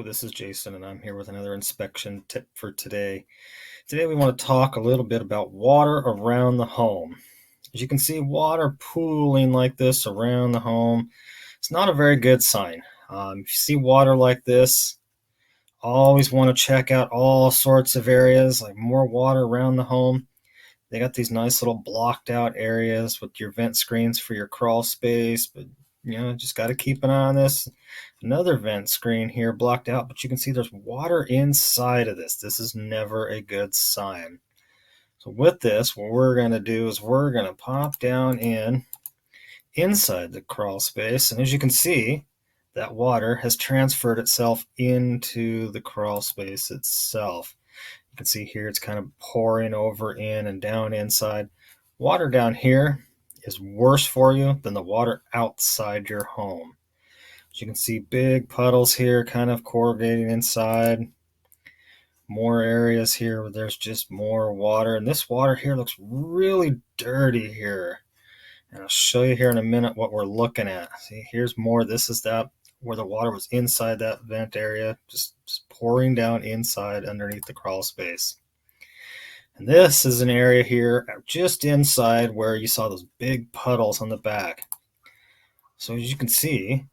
This is Jason, and I'm here with another inspection tip for today. Today we want to talk a little bit about water around the home. As you can see, water pooling like this around the home, it's not a very good sign. If you see water like this, always want to check out all sorts of areas, like more water around the home. They got these nice little blocked out areas with your vent screens for your crawl space, but just got to keep an eye on this. Another vent screen here blocked out, but you can see there's water inside of this. This is never a good sign. So with this, what we're going to do is we're going to pop down inside the crawl space, and as you can see, that water has transferred itself into the crawl space itself. You can see here it's kind of pouring over in and down inside. Water down here is worse for you than the water outside your home. As you can see, big puddles here kind of corrugating inside. More areas here where there's just more water. And this water here looks really dirty here. And I'll show you here in a minute what we're looking at. See, here's more. This is that where the water was inside that vent area, just pouring down inside underneath the crawl space. And this is an area here just inside where you saw those big puddles on the back. So as you can see,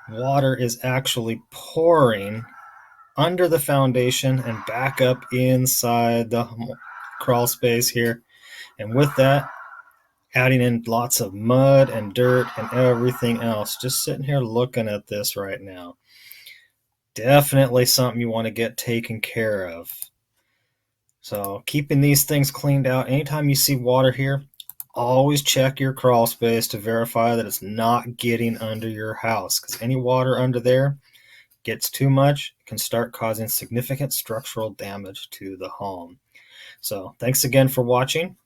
water is actually pouring under the foundation and back up inside the crawl space here. And with that, adding in lots of mud and dirt and everything else. Just sitting here looking at this right now. Definitely something you want to get taken care of. So keeping these things cleaned out. Anytime you see water here, always check your crawl space to verify that it's not getting under your house, because any water under there gets too much, it can start causing significant structural damage to the home. So thanks again for watching.